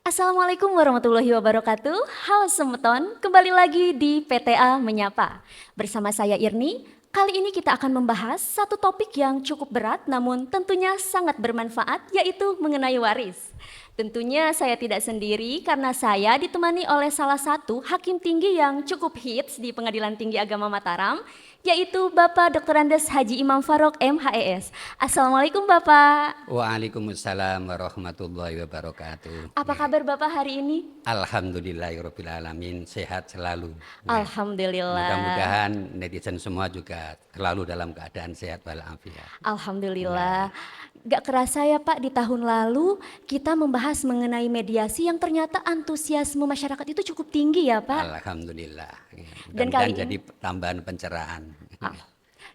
Assalamualaikum warahmatullahi wabarakatuh. Halo Semeton, kembali lagi di PTA Menyapa. Bersama saya Irni, kali ini kita akan membahas satu topik yang cukup berat namun tentunya sangat bermanfaat, yaitu mengenai waris. Tentunya saya tidak sendiri karena saya ditemani oleh salah satu hakim tinggi yang cukup hits di Pengadilan Tinggi Agama Mataram, yaitu Bapak Dr. Andes Haji Imam Farok MHES. Assalamualaikum Bapak. Waalaikumsalam warahmatullahi wabarakatuh. Apa Ya. kabar Bapak hari ini? Alhamdulillahirrahmanirrahim, sehat selalu. Ya. Alhamdulillah. Mudah-mudahan netizen semua juga selalu dalam keadaan sehat walafiat. Alhamdulillah. Ya. Gak kerasa ya Pak, di tahun lalu kita membahas mengenai mediasi yang ternyata antusiasme masyarakat itu cukup tinggi ya Pak. Alhamdulillah. Ya. Dan Mudah-mudahan kali jadi ini, tambahan pencerahan. ah,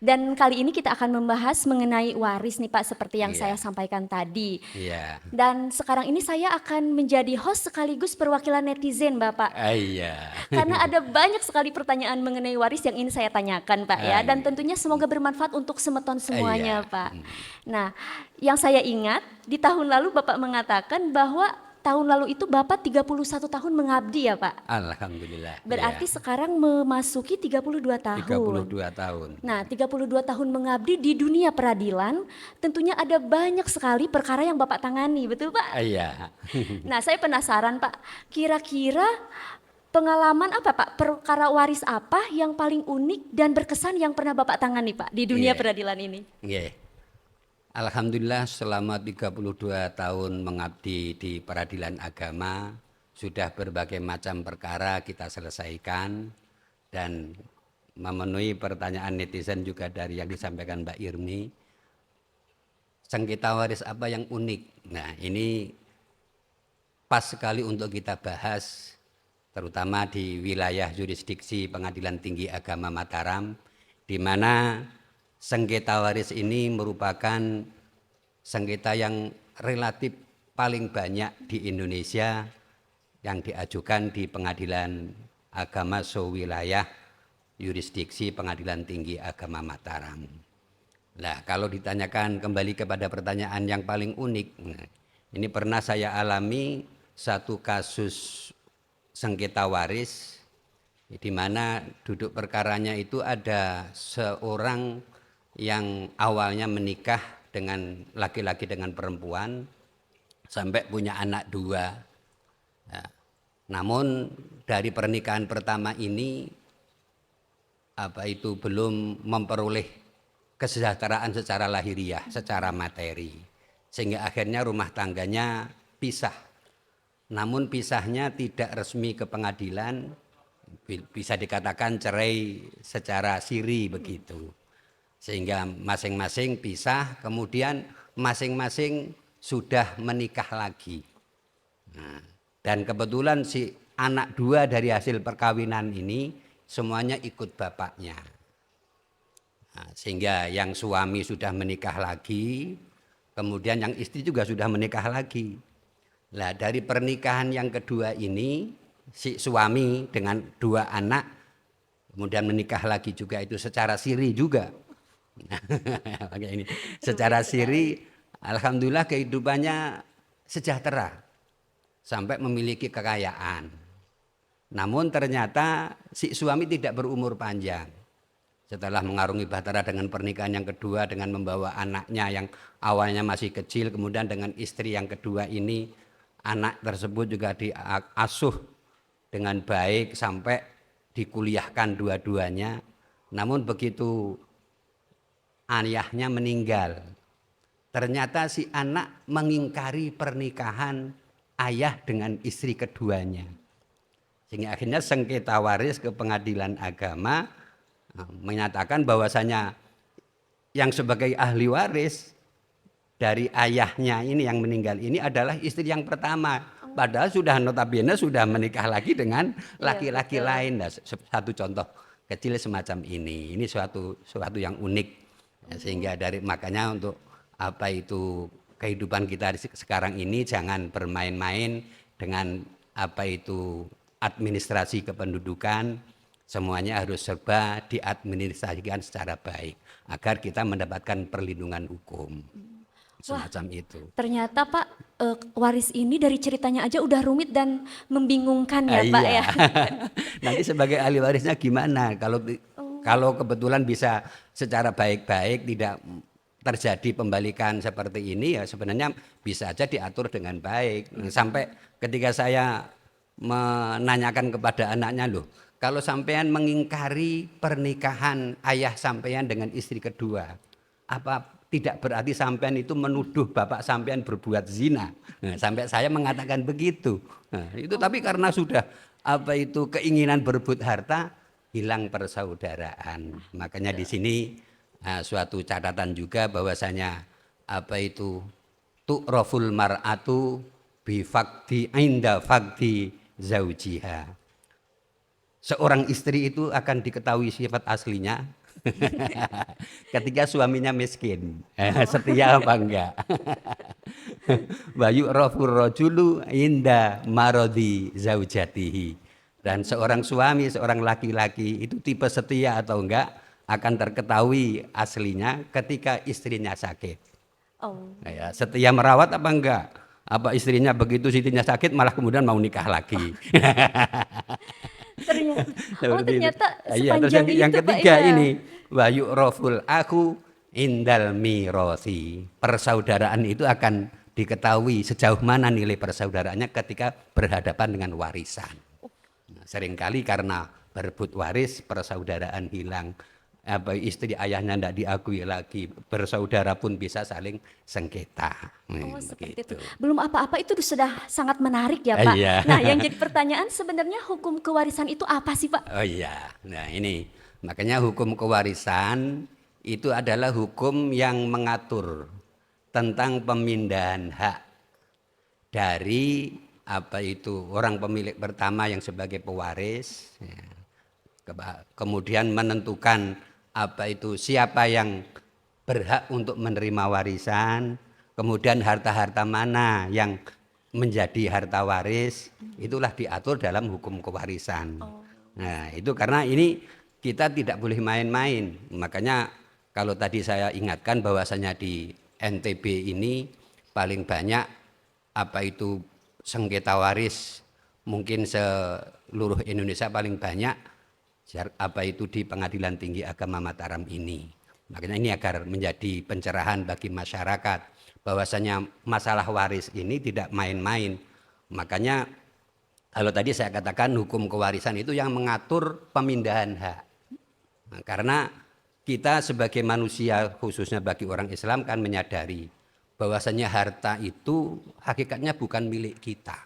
dan kali ini kita akan membahas mengenai waris nih Pak, seperti yang saya Iya, sampaikan tadi. iya, Dan sekarang ini saya akan menjadi host sekaligus perwakilan netizen Bapak. iya, Karena ada banyak sekali pertanyaan mengenai waris yang ingin saya tanyakan Pak ya. Dan iya, tentunya semoga bermanfaat untuk Semeton semuanya iya. Pak. Nah, yang saya ingat di tahun lalu Bapak mengatakan bahwa tahun lalu itu Bapak 31 tahun mengabdi ya Pak. Alhamdulillah. Berarti Iya. sekarang memasuki 32 tahun. 32 tahun. Nah, 32 tahun mengabdi di dunia peradilan, tentunya ada banyak sekali perkara yang Bapak tangani, betul Pak? Iya. Nah, saya penasaran Pak, kira-kira pengalaman apa Pak, perkara waris apa yang paling unik dan berkesan yang pernah Bapak tangani Pak di dunia Iya. peradilan ini? Iya. Alhamdulillah selama 32 tahun mengabdi di peradilan agama, sudah berbagai macam perkara kita selesaikan dan memenuhi pertanyaan netizen juga dari yang disampaikan Mbak Irmi. Sengketa waris apa yang unik? Nah, ini pas sekali untuk kita bahas, terutama di wilayah jurisdiksi Pengadilan Tinggi Agama Mataram, di mana sengketa waris ini merupakan sengketa yang relatif paling banyak di Indonesia yang diajukan di Pengadilan Agama sewilayah yurisdiksi Pengadilan Tinggi Agama Mataram. Nah, kalau ditanyakan kembali kepada pertanyaan yang paling unik, ini pernah saya alami satu kasus sengketa waris di mana duduk perkaranya itu ada seorang yang awalnya menikah dengan laki-laki dengan perempuan sampai punya anak dua. Ya. Namun dari pernikahan pertama ini belum memperoleh kesejahteraan secara lahiriah, secara materi, sehingga akhirnya rumah tangganya pisah. Namun pisahnya tidak resmi ke pengadilan, bisa dikatakan cerai secara siri begitu. Sehingga masing-masing pisah, kemudian masing-masing sudah menikah lagi. Nah, dan kebetulan si anak dua dari hasil perkawinan ini semuanya ikut bapaknya. Nah, sehingga yang suami sudah menikah lagi, kemudian yang istri juga sudah menikah lagi. Nah, dari pernikahan yang kedua ini, si suami dengan dua anak kemudian menikah lagi juga itu secara siri juga. Ini secara siri, alhamdulillah kehidupannya sejahtera sampai memiliki kekayaan. Namun ternyata si suami tidak berumur panjang. Setelah mengarungi bahtera dengan pernikahan yang kedua, dengan membawa anaknya yang awalnya masih kecil, kemudian dengan istri yang kedua ini, anak tersebut juga diasuh dengan baik sampai dikuliahkan dua-duanya. Namun begitu ayahnya meninggal, ternyata si anak mengingkari pernikahan ayah dengan istri keduanya. Sehingga akhirnya sengketa waris ke pengadilan agama menyatakan bahwasanya yang sebagai ahli waris dari ayahnya ini yang meninggal ini adalah istri yang pertama. Padahal sudah notabene sudah menikah lagi dengan laki-laki lain. Nah, satu contoh kecil semacam ini. Ini suatu yang unik. Ya, sehingga makanya untuk kehidupan kita sekarang ini jangan bermain-main dengan administrasi kependudukan. Semuanya harus serba diadministrasikan secara baik agar kita mendapatkan perlindungan hukum. semacam itu. Ternyata Pak, waris ini dari ceritanya aja udah rumit dan membingungkan ya Pak Iya. ya. Nanti sebagai ahli warisnya gimana? Kalau kebetulan bisa secara baik-baik tidak terjadi pembalikan seperti ini, ya sebenarnya bisa aja diatur dengan baik. Sampai ketika saya menanyakan kepada anaknya, loh, kalau sampean mengingkari pernikahan ayah sampean dengan istri kedua, apa tidak berarti sampean itu menuduh bapak sampean berbuat zina? Nah, sampai saya mengatakan begitu. Nah, itu tapi karena sudah keinginan berebut harta, hilang persaudaraan. Makanya di sini suatu catatan juga bahwasanya tu'raful mar'atu bifakdi inda fakdi zaujiha. Seorang istri itu akan diketahui sifat aslinya ketika suaminya miskin. Setia apa enggak? Wa yu'rafur rajulu inda maradi zaujatihi. Dan seorang suami, seorang laki-laki itu tipe setia atau enggak akan terketahui aslinya ketika istrinya sakit. Oh, Ya, setia merawat apa enggak? Apa istrinya begitu istrinya sakit malah kemudian mau nikah lagi? ternyata, Seperti itu. ternyata Iya, terus sepanjang yang itu Pak ketiga ya. ini wa yu'raful aku indal mirosi. Persaudaraan itu akan diketahui sejauh mana nilai persaudaraannya ketika berhadapan dengan warisan. Nah, seringkali karena berebut waris persaudaraan hilang. Istri ayahnya tidak diakui lagi, bersaudara pun bisa saling sengketa. Oh, seperti itu. Begitu. Belum apa-apa itu sudah sangat menarik ya Pak. Iya. Nah, yang jadi pertanyaan sebenarnya hukum kewarisan itu apa sih Pak? Oh iya, nah ini makanya hukum kewarisan itu adalah hukum yang mengatur tentang pemindahan hak dari orang pemilik pertama yang sebagai pewaris, ya. Kemudian menentukan siapa yang berhak untuk menerima warisan, kemudian harta-harta mana yang menjadi harta waris, itulah diatur dalam hukum kewarisan. Nah, itu karena ini kita tidak boleh main-main. Makanya kalau tadi saya ingatkan bahwasanya di NTB ini paling banyak sengketa waris mungkin seluruh Indonesia paling banyak di Pengadilan Tinggi Agama Mataram ini. Makanya ini agar menjadi pencerahan bagi masyarakat bahwasanya masalah waris ini tidak main-main. Makanya kalau tadi saya katakan hukum kewarisan itu yang mengatur pemindahan hak. Nah, karena kita sebagai manusia khususnya bagi orang Islam kan menyadari bahwasanya harta itu hakikatnya bukan milik kita.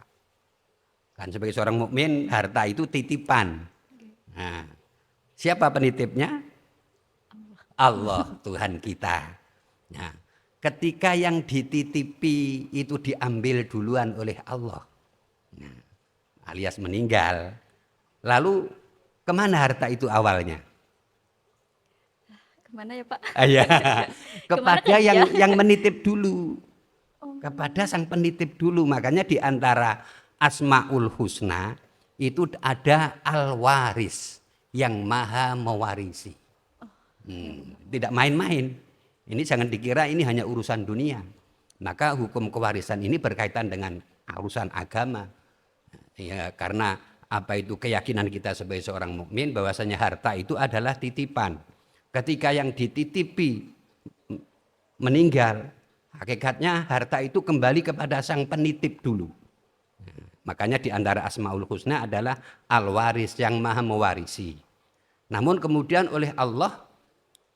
Kan sebagai seorang mukmin harta itu titipan. Nah, siapa penitipnya? Allah, Tuhan kita. Nah, ketika yang dititipi itu diambil duluan oleh Allah, nah, alias meninggal, lalu kemana harta itu awalnya? Kemana ya Pak? Ya, Kemana kepada kan dia? yang menitip dulu, kepada sang penitip dulu. Makanya di antara Asmaul Husna itu ada al-waris yang maha mewarisi. Tidak main-main. Ini jangan dikira ini hanya urusan dunia. Maka hukum kewarisan ini berkaitan dengan urusan agama. Ya, karena keyakinan kita sebagai seorang mukmin bahwasanya harta itu adalah titipan. Ketika yang dititipi meninggal, hakikatnya harta itu kembali kepada sang penitip dulu. Makanya di antara Asmaul Husna adalah al-waris yang maha mewarisi. Namun kemudian oleh Allah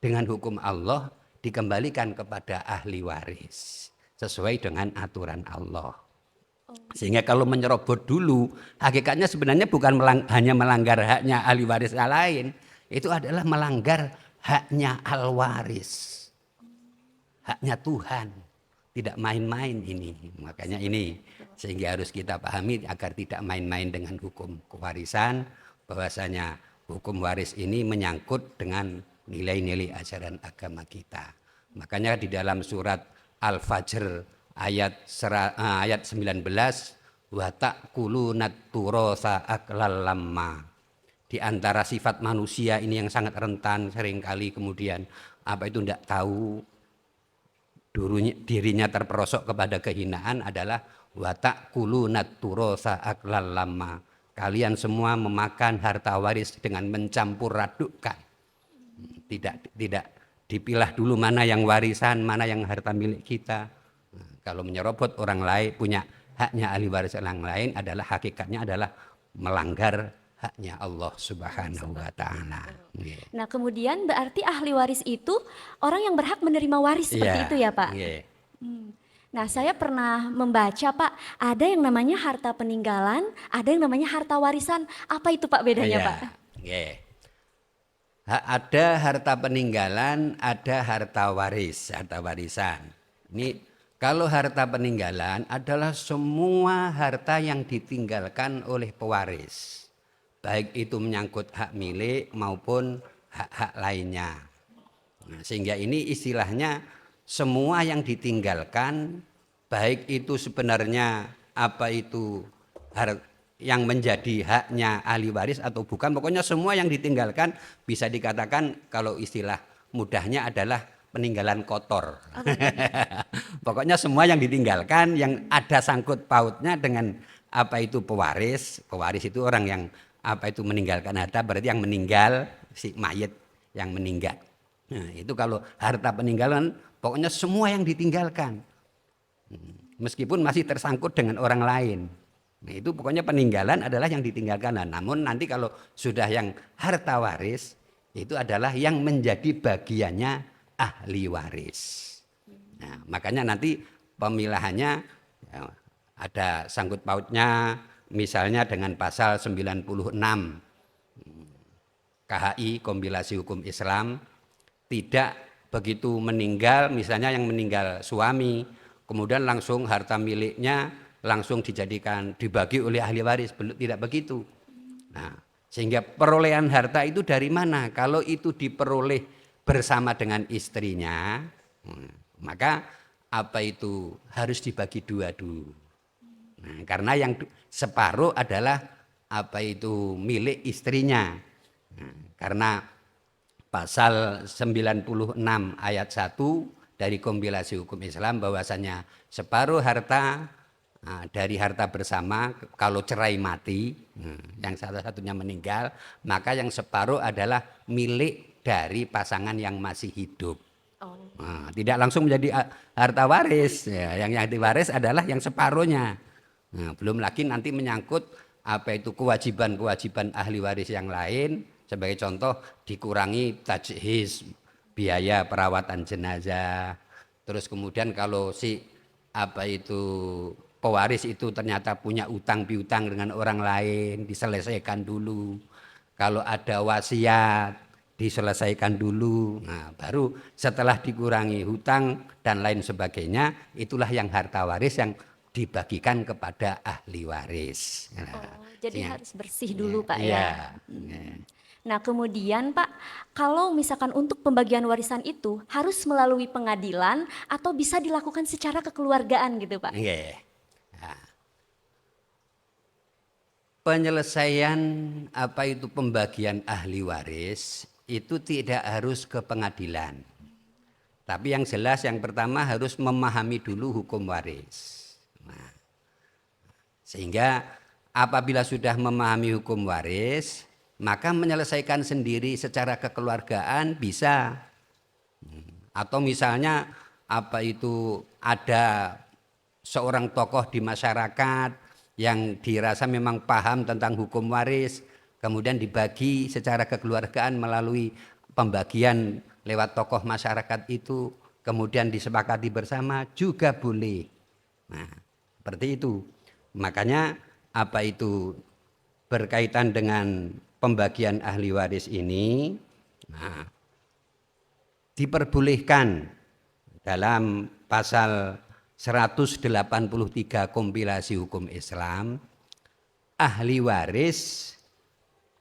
dengan hukum Allah dikembalikan kepada ahli waris sesuai dengan aturan Allah. Sehingga kalau menyerobot dulu, hakikatnya sebenarnya bukan hanya melanggar haknya ahli waris yang lain, itu adalah melanggar haknya al-waris. Haknya Tuhan. Tidak main-main ini. Makanya ini sehingga harus kita pahami agar tidak main-main dengan hukum kewarisan, bahwasanya hukum waris ini menyangkut dengan nilai-nilai ajaran agama kita. Makanya di dalam surat Al-Fajr ayat 19, wa ta'kulunat turasa aklal lamma. Di antara sifat manusia ini yang sangat rentan seringkali kemudian tidak tahu dirinya terperosok kepada kehinaan adalah watak kulu naturosa aklal lama. Kalian semua memakan harta waris dengan mencampur adukkan. Tidak dipilah dulu mana yang warisan, mana yang harta milik kita. Kalau menyerobot orang lain, punya haknya ahli waris orang lain adalah hakikatnya adalah melanggar haknya Allah Subhanahu wa taala. Nah, kemudian berarti ahli waris itu orang yang berhak menerima waris seperti itu ya, Pak? Yeah. Nah, saya pernah membaca, Pak, ada yang namanya harta peninggalan, ada yang namanya harta warisan. Apa itu, Pak, bedanya, Pak? Yeah. Ada harta peninggalan, ada harta warisan. Ini kalau harta peninggalan adalah semua harta yang ditinggalkan oleh pewaris. Baik itu menyangkut hak milik maupun hak-hak lainnya. Nah, sehingga ini istilahnya semua yang ditinggalkan, baik itu sebenarnya apa itu yang menjadi haknya ahli waris atau bukan, pokoknya semua yang ditinggalkan bisa dikatakan kalau istilah mudahnya adalah peninggalan kotor. Pokoknya semua yang ditinggalkan yang ada sangkut pautnya dengan apa itu pewaris. Pewaris itu orang yang apa itu meninggalkan harta, berarti yang meninggal, si mayit yang meninggal. Nah, itu kalau harta peninggalan pokoknya semua yang ditinggalkan. Meskipun masih tersangkut dengan orang lain. Nah, itu pokoknya peninggalan adalah yang ditinggalkan. Nah, namun nanti kalau sudah yang harta waris itu adalah yang menjadi bagiannya ahli waris. Nah, makanya nanti pemilahannya ya, ada sangkut pautnya misalnya dengan pasal 96 KHI kompilasi hukum Islam, tidak begitu meninggal, misalnya yang meninggal suami, kemudian langsung harta miliknya langsung dibagi oleh ahli waris, tidak begitu. Nah, sehingga perolehan harta itu dari mana? Kalau itu diperoleh bersama dengan istrinya, maka apa itu harus dibagi dua dulu. Nah, karena yang separuh adalah apa itu milik istrinya. Nah, karena pasal 96 ayat 1 dari kompilasi hukum Islam bahwasanya separuh harta dari harta bersama kalau cerai mati, yang satu-satunya meninggal, maka yang separuh adalah milik dari pasangan yang masih hidup. Nah, tidak langsung menjadi harta waris. Ya, yang diwaris adalah yang separuhnya. Nah, belum lagi nanti menyangkut apa itu kewajiban-kewajiban ahli waris yang lain. Sebagai contoh dikurangi tajhiz, biaya perawatan jenazah. Terus kemudian kalau si apa itu pewaris itu ternyata punya utang piutang dengan orang lain, diselesaikan dulu. Kalau ada wasiat, diselesaikan dulu. Nah, baru setelah dikurangi hutang dan lain sebagainya, itulah yang harta waris yang dibagikan kepada ahli waris. Nah, jadi harus bersih dulu, Pak, ya. Nah, kemudian Pak, kalau misalkan untuk pembagian warisan itu harus melalui pengadilan atau bisa dilakukan secara kekeluargaan gitu, Pak? Penyelesaian apa itu pembagian ahli waris itu tidak harus ke pengadilan. Tapi yang jelas yang pertama harus memahami dulu hukum waris. Nah, sehingga apabila sudah memahami hukum waris, maka menyelesaikan sendiri secara kekeluargaan bisa. Atau misalnya apa itu ada seorang tokoh di masyarakat yang dirasa memang paham tentang hukum waris, kemudian dibagi secara kekeluargaan melalui pembagian lewat tokoh masyarakat itu, kemudian disepakati bersama juga boleh. Nah, seperti itu. Makanya apa itu berkaitan dengan pembagian ahli waris ini, nah, diperbolehkan dalam pasal 183 kompilasi hukum Islam, ahli waris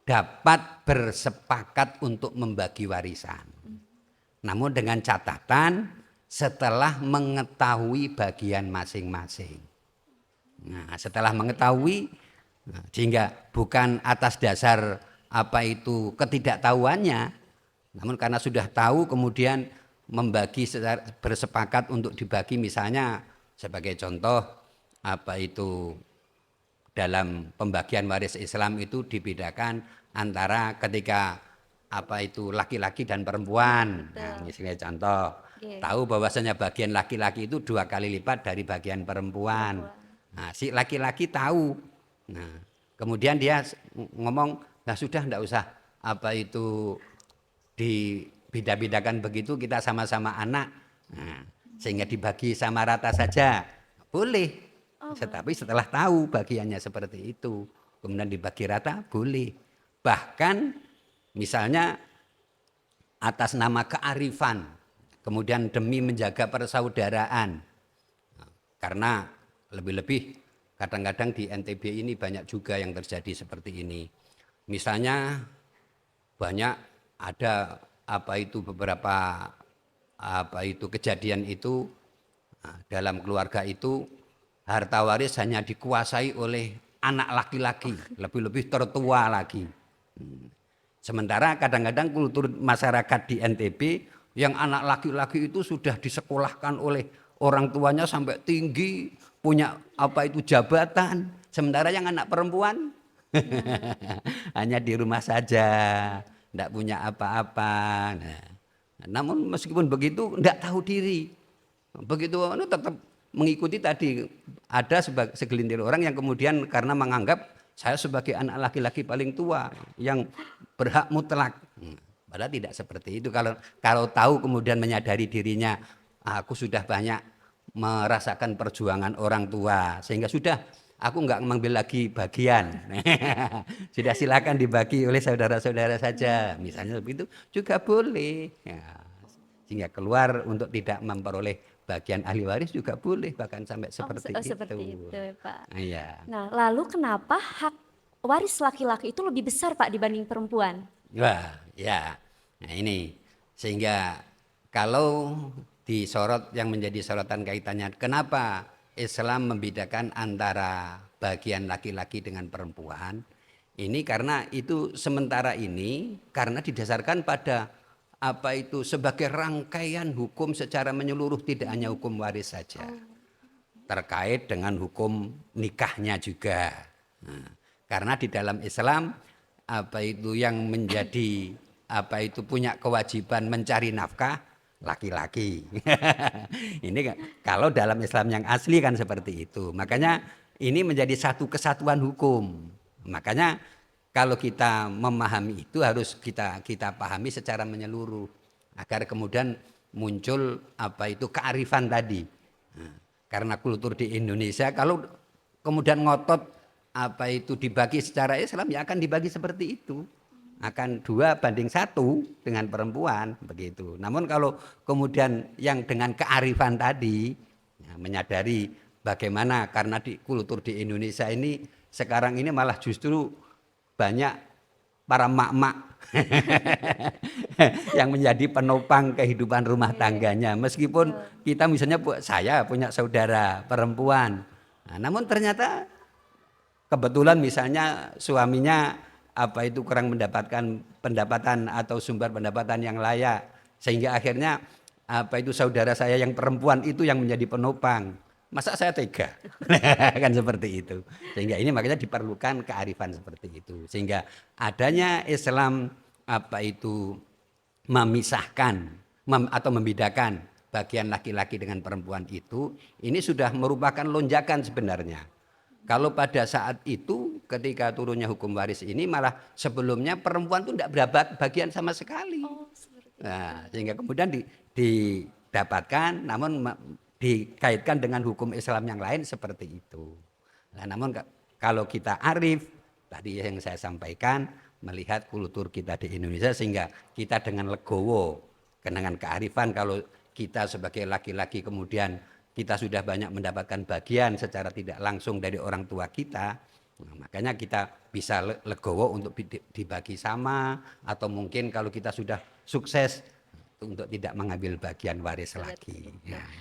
dapat bersepakat untuk membagi warisan. Namun dengan catatan setelah mengetahui bagian masing-masing. Nah, setelah mengetahui, sehingga bukan atas dasar apa itu ketidaktahuannya, namun karena sudah tahu kemudian membagi bersepakat untuk dibagi, misalnya sebagai contoh apa itu dalam pembagian waris Islam itu dibedakan antara ketika apa itu laki-laki dan perempuan. Nah, misalnya contoh, tahu bahwasanya bagian laki-laki itu 2 kali lipat dari bagian perempuan. Nah, si laki-laki tahu. Nah, kemudian dia ngomong, nah sudah enggak usah apa itu dibeda-bedakan begitu, kita sama-sama anak. Nah, sehingga dibagi sama rata saja. Boleh. Tetapi setelah tahu bagiannya seperti itu, kemudian dibagi rata, boleh. Bahkan misalnya atas nama kearifan, kemudian demi menjaga persaudaraan. Karena lebih-lebih kadang-kadang di NTB ini banyak juga yang terjadi seperti ini. Misalnya banyak ada apa itu beberapa apa itu kejadian itu dalam keluarga itu harta waris hanya dikuasai oleh anak laki-laki, lebih-lebih tertua lagi. Sementara kadang-kadang kultur masyarakat di NTB yang anak laki-laki itu sudah disekolahkan oleh orang tuanya sampai tinggi, punya apa itu jabatan. Sementara yang anak perempuan hanya di rumah saja, tidak punya apa-apa. Nah, namun meskipun begitu tidak tahu diri. Begitu tetap mengikuti tadi, ada segelintir orang yang kemudian karena menganggap saya sebagai anak laki-laki paling tua yang berhak mutlak. Padahal tidak seperti itu. Kalau tahu kemudian menyadari dirinya, aku sudah banyak merasakan perjuangan orang tua, sehingga sudah aku enggak mengambil lagi bagian. Sudah silakan dibagi oleh saudara-saudara saja. Misalnya seperti itu juga boleh. Ya, sehingga keluar untuk tidak memperoleh bagian ahli waris juga boleh, bahkan sampai seperti itu. Seperti itu, Pak. Iya. Nah, lalu kenapa hak waris laki-laki itu lebih besar, Pak, dibanding perempuan? Wah, ya. Nah ini, sehingga kalau disorot yang menjadi sorotan kaitannya, kenapa Islam membedakan antara bagian laki-laki dengan perempuan? Ini karena itu sementara ini karena didasarkan pada apa itu sebagai rangkaian hukum secara menyeluruh, tidak hanya hukum waris saja, terkait dengan hukum nikahnya juga. Nah, karena di dalam Islam apa itu yang menjadi apa itu punya kewajiban mencari nafkah laki-laki. Ini kalau dalam Islam yang asli kan seperti itu. Makanya ini menjadi satu kesatuan hukum. Makanya kalau kita memahami itu harus kita pahami secara menyeluruh agar kemudian muncul apa itu kearifan tadi. Nah, karena kultur di Indonesia kalau kemudian ngotot apa itu dibagi secara Islam ya akan dibagi seperti itu. Akan 2:1 dengan perempuan begitu. Namun kalau kemudian yang dengan kearifan tadi ya, menyadari bagaimana karena di kultur di Indonesia ini sekarang ini malah justru banyak para mak-mak yang menjadi penopang kehidupan rumah tangganya. Meskipun kita misalnya saya punya saudara perempuan, nah, namun ternyata kebetulan misalnya suaminya apa itu kurang mendapatkan pendapatan atau sumber pendapatan yang layak, sehingga akhirnya apa itu saudara saya yang perempuan itu yang menjadi penopang. Masa saya tega? Kan seperti itu. Sehingga ini makanya diperlukan kearifan seperti itu. Sehingga adanya Islam apa itu memisahkan atau membedakan bagian laki-laki dengan perempuan itu, ini sudah merupakan lonjakan sebenarnya. Kalau pada saat itu ketika turunnya hukum waris ini malah sebelumnya perempuan itu tidak berapa bagian sama sekali. Nah, sehingga kemudian didapatkan namun dikaitkan dengan hukum Islam yang lain seperti itu. Nah, namun kalau kita arif, tadi yang saya sampaikan, melihat kultur kita di Indonesia sehingga kita dengan legowo, dengan kearifan kalau kita sebagai laki-laki kemudian kita sudah banyak mendapatkan bagian secara tidak langsung dari orang tua kita, nah, makanya kita bisa legowo untuk dibagi sama, atau mungkin kalau kita sudah sukses untuk tidak mengambil bagian waris lagi.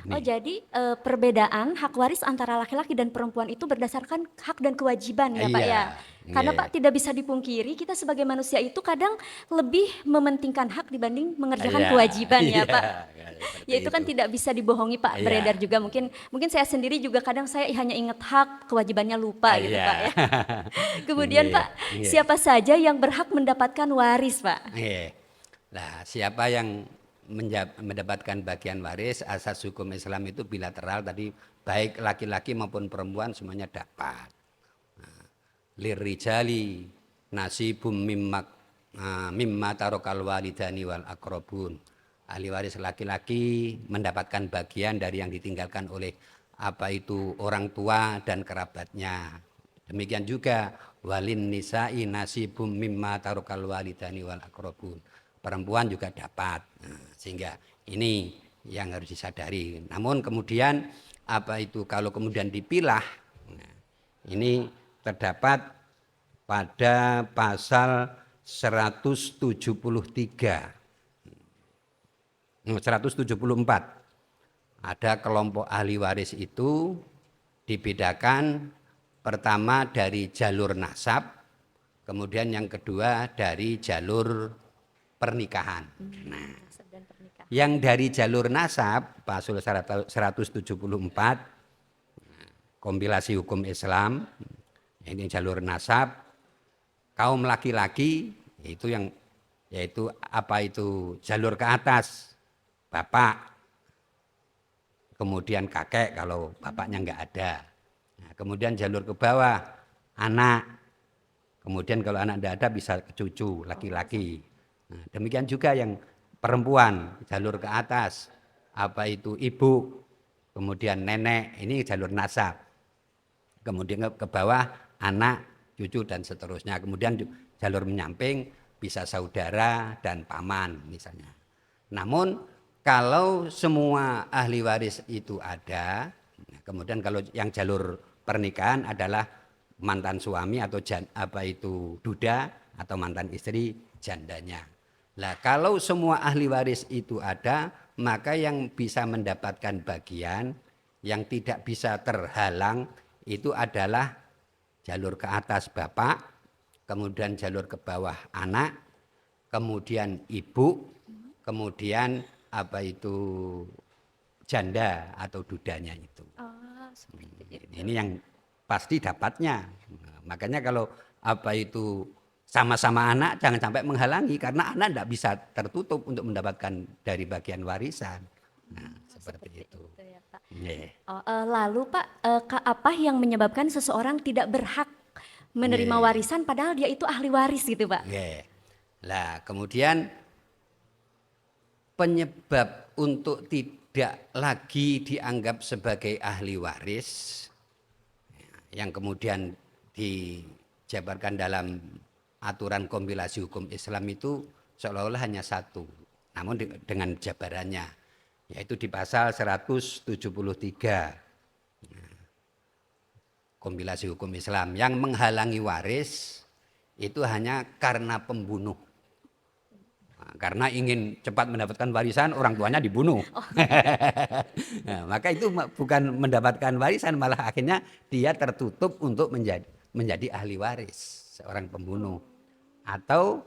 Nah, jadi perbedaan hak waris antara laki-laki dan perempuan itu berdasarkan hak dan kewajiban ya Pak ya? Karena Nggih. Pak tidak bisa dipungkiri kita sebagai manusia itu kadang lebih mementingkan hak dibanding mengerjakan Iya, kewajiban ya iya, Pak. seperti Ya itu itu. kan tidak bisa dibohongi Pak, beredar Iya, juga mungkin mungkin saya sendiri juga kadang saya hanya ingat hak, kewajibannya lupa gitu Pak iya. ya. Kemudian Nggih, Pak, nggih, siapa saja yang berhak mendapatkan waris Pak? nggih. Nah, siapa yang mendapatkan bagian waris, asas hukum Islam itu bilateral tadi, baik laki-laki maupun perempuan semuanya dapat. Lirijali nasibum mimma tarokal walidani wal akrobun. Ahli waris laki-laki mendapatkan bagian dari yang ditinggalkan oleh apa itu orang tua dan kerabatnya. Demikian juga walin nisa'i nasibum mimma tarokal walidani wal akrobun. Perempuan juga dapat. Nah, sehingga ini yang harus disadari. Namun kemudian apa itu kalau kemudian dipilah, nah, ini terdapat pada pasal 173, 174. Ada kelompok ahli waris itu dibedakan pertama dari jalur nasab, kemudian yang kedua dari jalur pernikahan. Nah, Nasab dan pernikahan. yang dari jalur nasab, pasal 174, kompilasi hukum Islam, ini jalur nasab, kaum laki-laki itu yang yaitu apa itu jalur ke atas bapak, kemudian kakek kalau bapaknya enggak ada. Nah, kemudian jalur ke bawah anak, kemudian kalau anak enggak ada bisa ke cucu laki-laki. Nah, demikian juga yang perempuan jalur ke atas apa itu ibu, kemudian nenek, ini jalur nasab. Kemudian ke bawah anak, cucu dan seterusnya. Kemudian jalur menyamping bisa saudara dan paman misalnya. Namun kalau semua ahli waris itu ada, kemudian kalau yang jalur pernikahan adalah mantan suami atau apa itu duda atau mantan istri jandanya. Nah, kalau semua ahli waris itu ada, maka yang bisa mendapatkan bagian yang tidak bisa terhalang itu adalah jalur ke atas bapak, kemudian jalur ke bawah anak, kemudian ibu, kemudian apa itu janda atau dudanya itu. Oh, seperti itu. Ini yang pasti dapatnya. Nah, makanya kalau apa itu sama-sama anak jangan sampai menghalangi karena anak tidak bisa tertutup untuk mendapatkan dari bagian warisan. Nah, Oh, seperti seperti itu. itu ya Pak. Yeah. Oh, lalu Pak, apa yang menyebabkan seseorang tidak berhak menerima Yeah. warisan padahal dia itu ahli waris gitu Pak? Yeah. Lah, kemudian penyebab untuk tidak lagi dianggap sebagai ahli waris yang kemudian dijabarkan dalam aturan kompilasi hukum Islam itu seolah-olah hanya satu. Namun dengan jabarannya yaitu di pasal 173 kompilasi hukum Islam yang menghalangi waris itu hanya karena pembunuh. Nah, karena ingin cepat mendapatkan warisan orang tuanya dibunuh. Nah, maka itu bukan mendapatkan warisan malah akhirnya dia tertutup untuk menjadi ahli waris seorang pembunuh atau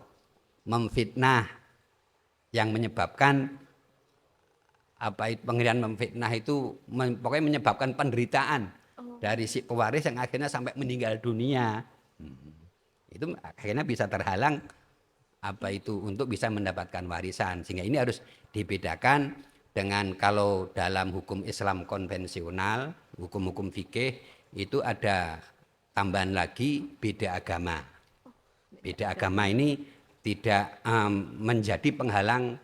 memfitnah yang menyebabkan apa itu pengertian memfitnah itu pokoknya menyebabkan penderitaan dari si pewaris yang akhirnya sampai meninggal dunia. Itu akhirnya bisa terhalang apa itu untuk bisa mendapatkan warisan, sehingga ini harus dibedakan dengan kalau dalam hukum Islam konvensional, hukum-hukum fikih itu ada tambahan lagi beda agama. Beda agama ini tidak menjadi penghalang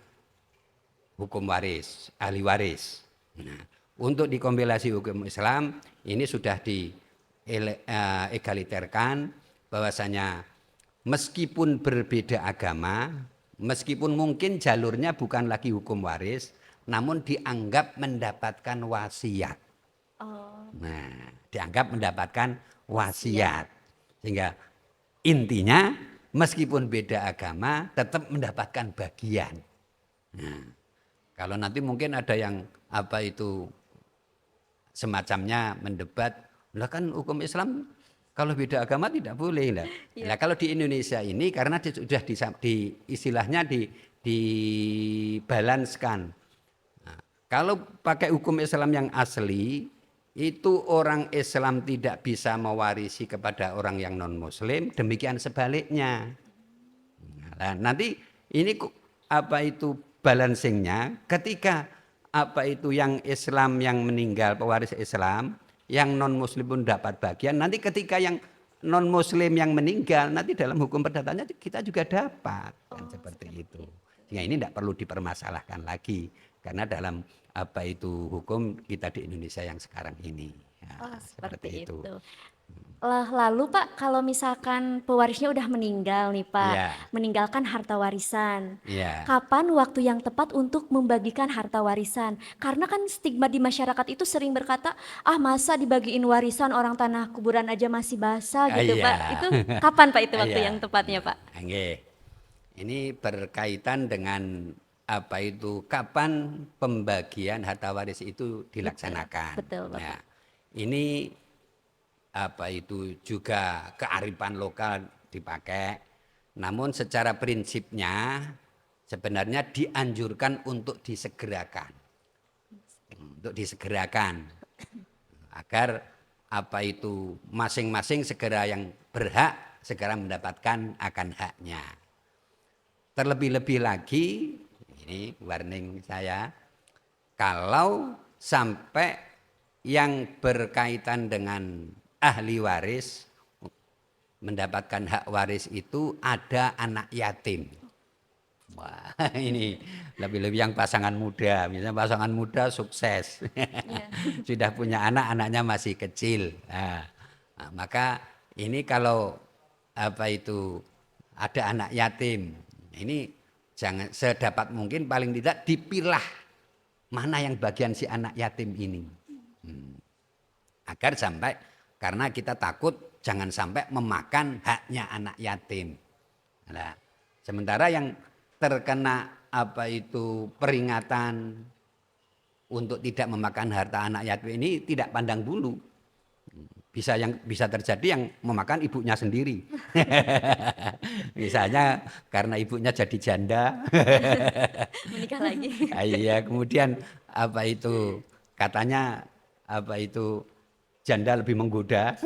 hukum waris, ahli waris. Nah, untuk dikompilasi hukum Islam ini sudah diegaliterkan bahwasanya meskipun berbeda agama, meskipun mungkin jalurnya bukan lagi hukum waris, namun dianggap mendapatkan wasiat. Oh, Nah, dianggap mendapatkan wasiat. Sehingga intinya meskipun beda agama tetap mendapatkan bagian. Nah, kalau nanti mungkin ada yang apa itu semacamnya mendebat, lah kan hukum Islam Kalau beda agama tidak boleh lah. Iya. Nah, kalau di Indonesia ini karena sudah istilahnya dibalanskan. Nah, kalau pakai hukum Islam yang asli, itu orang Islam tidak bisa mewarisi kepada orang yang non-Muslim, demikian sebaliknya. Nah, nanti ini apa itu balancingnya ketika apa itu yang Islam yang meninggal pewaris Islam, yang non-Muslim pun dapat bagian. Nanti ketika yang non-Muslim yang meninggal, nanti dalam hukum perdatanya kita juga dapat kan seperti itu. Sehingga ini tidak perlu dipermasalahkan lagi karena dalam apa itu hukum kita di Indonesia yang sekarang ini. Ya, Seperti itu. Lalu Pak, kalau misalkan pewarisnya udah meninggal nih Pak, Iya, meninggalkan harta warisan, iya. kapan waktu yang tepat untuk membagikan harta warisan? Karena kan stigma di masyarakat itu sering berkata, ah masa dibagiin warisan orang tanah kuburan aja masih basah gitu Iya. Pak. Itu kapan Pak itu waktu Iya. yang tepatnya Pak? Nggih. Ini berkaitan dengan apa itu kapan pembagian harta waris itu dilaksanakan. Betul, Bapak. Nah, ini apa itu juga kearifan lokal dipakai. Namun secara prinsipnya sebenarnya dianjurkan untuk disegerakan. Untuk disegerakan agar apa itu masing-masing segera yang berhak segera mendapatkan akan haknya. Terlebih-lebih lagi, ini warning saya, kalau sampai yang berkaitan dengan ahli waris mendapatkan hak waris itu ada anak yatim. Wah, ini lebih-lebih yang pasangan muda, misalnya pasangan muda sukses, sudah punya anak, anaknya masih kecil. Nah, maka ini kalau apa itu ada anak yatim, ini jangan sedapat mungkin paling tidak dipilah mana yang bagian si anak yatim ini. Agar sampai karena kita takut jangan sampai memakan haknya anak yatim. Nah, sementara yang terkena apa itu peringatan untuk tidak memakan harta anak yatim ini tidak pandang bulu. Bisa terjadi yang memakan ibunya sendiri. Misalnya karena ibunya jadi janda. Menikah lagi. Iya, kemudian apa itu katanya apa itu janda lebih menggoda.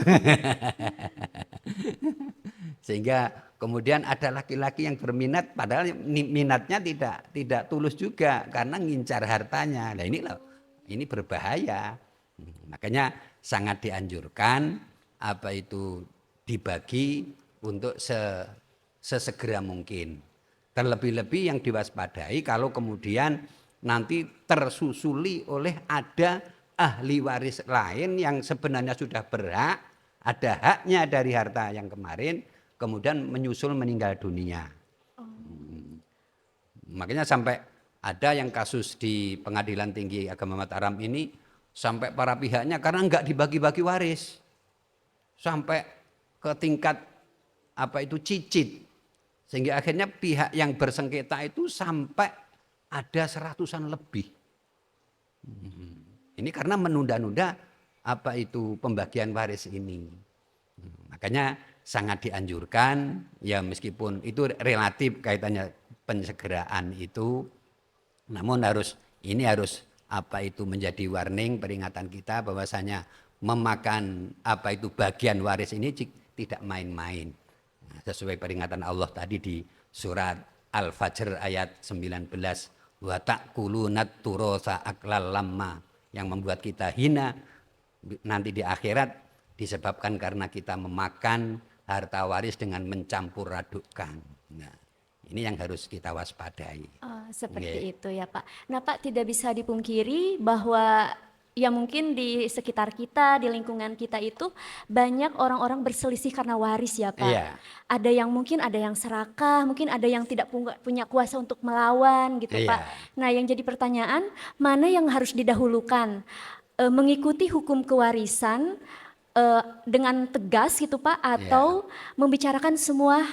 Sehingga kemudian ada laki-laki yang berminat padahal minatnya tidak tulus juga karena ngincar hartanya. Nah, ini berbahaya. Makanya sangat dianjurkan apa itu dibagi untuk sesegera mungkin. Terlebih-lebih yang diwaspadai kalau kemudian nanti tersusuli oleh ada ahli waris lain yang sebenarnya sudah berhak, ada haknya dari harta yang kemarin, kemudian menyusul meninggal dunia. Makanya sampai ada yang kasus di Pengadilan Tinggi Agama Mataram ini sampai para pihaknya karena enggak dibagi-bagi waris. Sampai ke tingkat apa itu cicit. Sehingga akhirnya pihak yang bersengketa itu sampai ada 100-an lebih. Ini karena menunda-nunda apa itu pembagian waris ini. Makanya sangat dianjurkan ya meskipun itu relatif kaitannya pensegeraan itu, namun harus apa itu menjadi warning peringatan kita bahwasanya memakan apa itu bagian waris ini tidak main-main. Nah, sesuai peringatan Allah tadi di surat Al-Fajr ayat 19, wa ta'kulunat turosa aklal lamma, yang membuat kita hina nanti di akhirat disebabkan karena kita memakan harta waris dengan mencampur adukkan. Nah, ini yang harus kita waspadai. Seperti itu ya Pak. Nah Pak, tidak bisa dipungkiri bahwa ya mungkin di sekitar kita, di lingkungan kita itu banyak orang-orang berselisih karena waris ya Pak. Iya. Ada yang mungkin ada yang serakah, mungkin ada yang tidak punya kuasa untuk melawan gitu Iya. Pak. Nah yang jadi pertanyaan, mana yang harus didahulukan? Mengikuti hukum kewarisan dengan tegas gitu Pak, atau membicarakan semua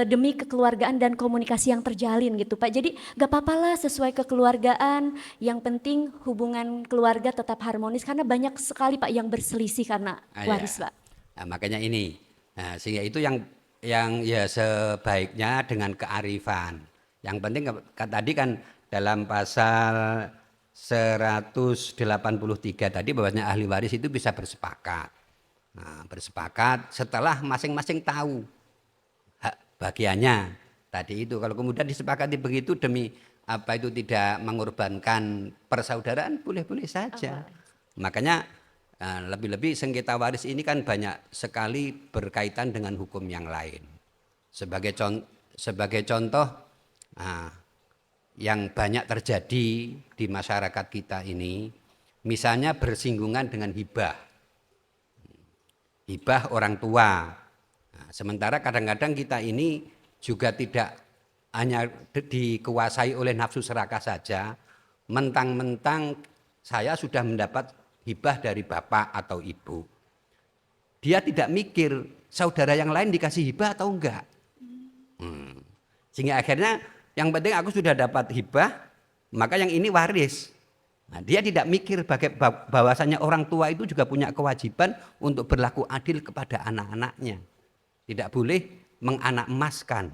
demi kekeluargaan dan komunikasi yang terjalin gitu Pak. Jadi gak apa-apa lah sesuai kekeluargaan, yang penting hubungan keluarga tetap harmonis karena banyak sekali Pak yang berselisih karena waris Pak. Nah, makanya ini. Nah, sehingga itu yang ya sebaiknya dengan kearifan. Yang penting tadi kan dalam pasal 183 tadi bahwasanya ahli waris itu bisa bersepakat. Nah, bersepakat setelah masing-masing tahu hak bagiannya tadi itu. Kalau kemudian disepakati begitu demi apa itu tidak mengorbankan persaudaraan, boleh-boleh saja. Makanya lebih-lebih sengketa waris ini kan banyak sekali berkaitan dengan hukum yang lain. Sebagai contoh, nah, yang banyak terjadi di masyarakat kita ini, misalnya bersinggungan dengan hibah orang tua. Nah, sementara kadang-kadang kita ini juga tidak hanya dikuasai oleh nafsu serakah saja, mentang-mentang saya sudah mendapat hibah dari bapak atau ibu. Dia tidak mikir saudara yang lain dikasih hibah atau enggak. Sehingga akhirnya yang penting aku sudah dapat hibah, maka yang ini waris. Nah, dia tidak mikir bahwasanya orang tua itu juga punya kewajiban untuk berlaku adil kepada anak-anaknya. Tidak boleh menganak emaskan.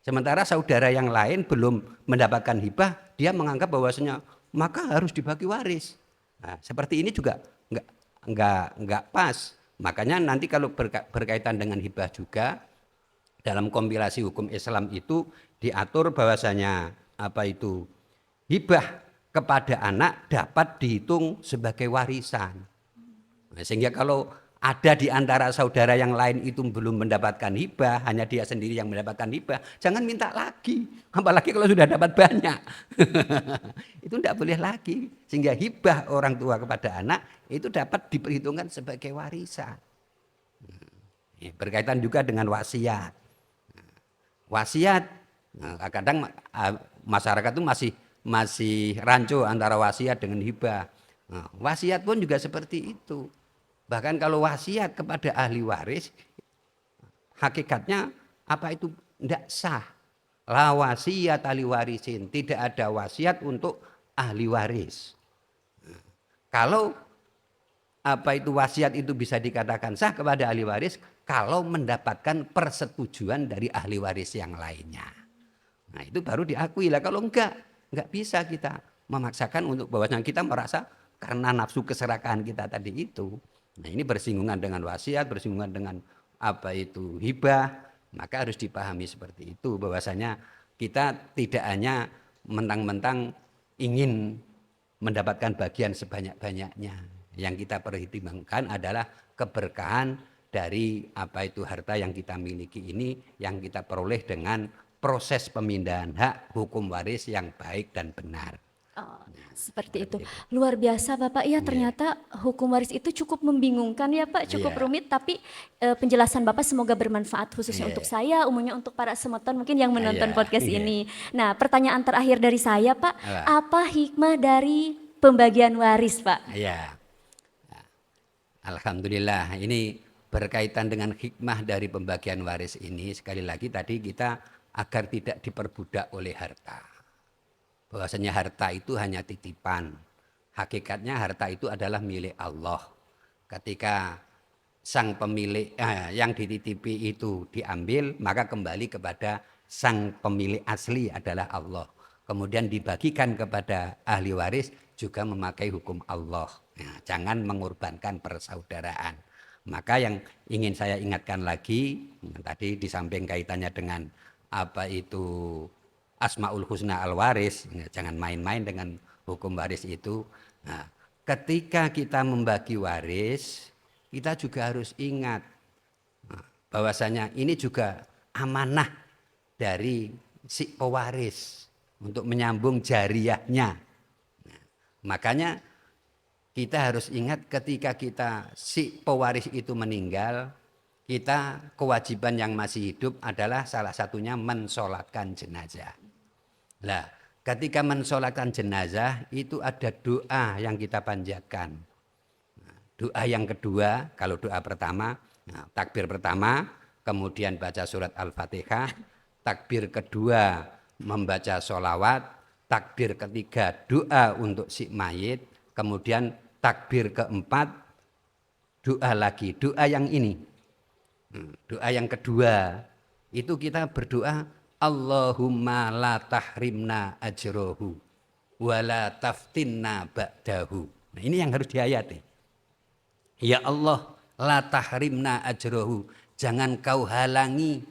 Sementara saudara yang lain belum mendapatkan hibah, dia menganggap bahwasanya maka harus dibagi waris. Nah, seperti ini juga enggak pas. Makanya nanti kalau berkaitan dengan hibah juga dalam kompilasi hukum Islam itu diatur bahwasanya apa itu hibah kepada anak dapat dihitung sebagai warisan. Nah, sehingga kalau ada di antara saudara yang lain itu belum mendapatkan hibah, hanya dia sendiri yang mendapatkan hibah, jangan minta lagi. Apalagi kalau sudah dapat banyak. Itu tidak boleh lagi. Sehingga hibah orang tua kepada anak itu dapat diperhitungkan sebagai warisan. Berkaitan juga dengan wasiat. Wasiat, kadang masyarakat itu masih rancu antara wasiat dengan hibah. Nah, wasiat pun juga seperti itu. Bahkan kalau wasiat kepada ahli waris, hakikatnya apa itu tidak sah. La wasiat ahli warisin, tidak ada wasiat untuk ahli waris. Kalau apa itu wasiat itu bisa dikatakan sah kepada ahli waris kalau mendapatkan persetujuan dari ahli waris yang lainnya. Nah, itu baru diakui lah. Kalau enggak bisa kita memaksakan untuk bahwasanya kita merasa karena nafsu keserakahan kita tadi itu. Nah, ini bersinggungan dengan wasiat, bersinggungan dengan apa itu hibah, maka harus dipahami seperti itu bahwasanya kita tidak hanya mentang-mentang ingin mendapatkan bagian sebanyak-banyaknya. Yang kita perhitungkan adalah keberkahan dari apa itu harta yang kita miliki ini yang kita peroleh dengan proses pemindahan hak hukum waris yang baik dan benar. Oh, seperti itu. Luar biasa Bapak, ya ternyata hukum waris itu cukup membingungkan ya Pak, cukup rumit, tapi penjelasan Bapak semoga bermanfaat khususnya untuk saya, umumnya untuk para semeton mungkin yang menonton podcast ini. Nah, pertanyaan terakhir dari saya Pak, apa hikmah dari pembagian waris Pak? Iya. Alhamdulillah, ini berkaitan dengan hikmah dari pembagian waris ini, sekali lagi tadi kita agar tidak diperbudak oleh harta. Bahwasanya harta itu hanya titipan. Hakikatnya harta itu adalah milik Allah. Ketika sang pemilik yang dititipi itu diambil, maka kembali kepada sang pemilik asli adalah Allah. Kemudian dibagikan kepada ahli waris juga memakai hukum Allah. Nah, jangan mengorbankan persaudaraan. Maka yang ingin saya ingatkan lagi, tadi di samping kaitannya dengan apa itu Asmaul Husna al-Waris, jangan main-main dengan hukum waris itu. Nah, ketika kita membagi waris, kita juga harus ingat bahwasanya ini juga amanah dari si pewaris untuk menyambung jariahnya. Nah, makanya kita harus ingat ketika si pewaris itu meninggal, kita kewajiban yang masih hidup adalah salah satunya mensolatkan jenazah. Nah, ketika mensolatkan jenazah itu ada doa yang kita panjatkan. Doa yang kedua, kalau doa pertama, takbir pertama, kemudian baca surat Al-Fatihah, takbir kedua membaca sholawat, takbir ketiga doa untuk si mayit, kemudian takbir keempat doa lagi, doa yang ini. Doa yang kedua, itu kita berdoa, Allahumma la tahrimna ajrohu, wa la taftinna ba'dahu. Nah, ini yang harus dihayati. Ya Allah, la tahrimna ajrohu, jangan kau halangi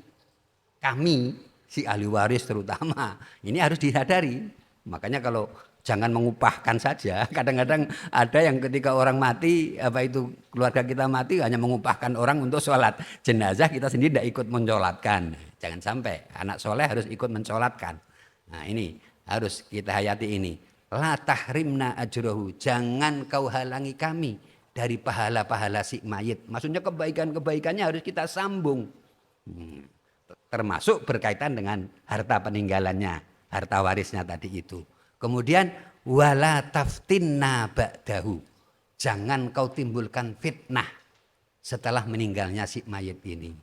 kami, si ahli waris terutama. Ini harus disadari. Makanya kalau jangan mengupahkan saja. Kadang-kadang ada yang ketika orang mati, apa itu keluarga kita mati hanya mengupahkan orang untuk sholat jenazah, kita sendiri tidak ikut mencolatkan. Jangan sampai anak soleh harus ikut mencolatkan. Nah ini harus kita hayati ini. La tahrimna ajrohu, jangan kau halangi kami dari pahala-pahala si mayit. Maksudnya kebaikan-kebaikannya harus kita sambung. Termasuk berkaitan dengan harta peninggalannya, harta warisnya tadi itu. Kemudian wala taftinna ba'dahu, jangan kau timbulkan fitnah setelah meninggalnya si mayit ini.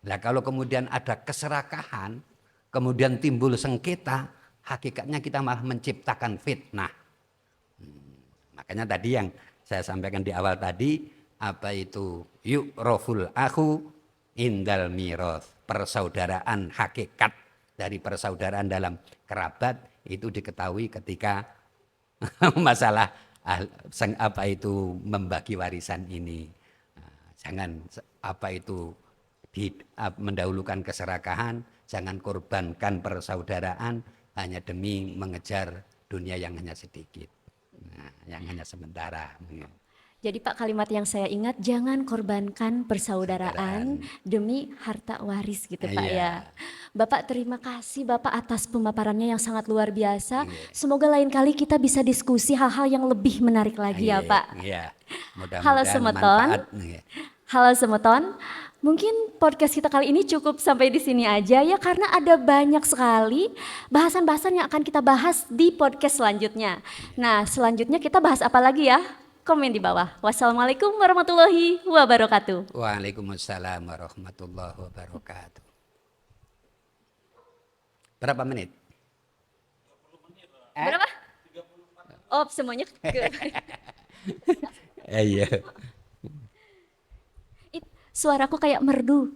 Nah kalau kemudian ada keserakahan, kemudian timbul sengketa, hakikatnya kita malah menciptakan fitnah. Makanya tadi yang saya sampaikan di awal tadi, apa itu yu'raful akhu indal miroth, persaudaraan hakikat dari persaudaraan dalam kerabat itu diketahui ketika masalah apa itu membagi warisan ini. Jangan apa itu mendahulukan keserakahan, jangan korbankan persaudaraan hanya demi mengejar dunia yang hanya sedikit, yang hanya sementara. Jadi Pak, kalimat yang saya ingat, jangan korbankan persaudaraan demi harta waris gitu Pak ya. Bapak terima kasih Bapak atas pemaparannya yang sangat luar biasa. Semoga lain kali kita bisa diskusi hal-hal yang lebih menarik lagi ya Pak. Halo Semeton. Halo Semeton. Mungkin podcast kita kali ini cukup sampai di sini aja ya, karena ada banyak sekali bahasan-bahasan yang akan kita bahas di podcast selanjutnya. Nah, selanjutnya kita bahas apa lagi ya? Komen di bawah. Wassalamualaikum warahmatullahi wabarakatuh. Waalaikumsalam warahmatullahi wabarakatuh. Berapa menit? Berapa? Oh, semuanya Iya. Suaraku kayak merdu.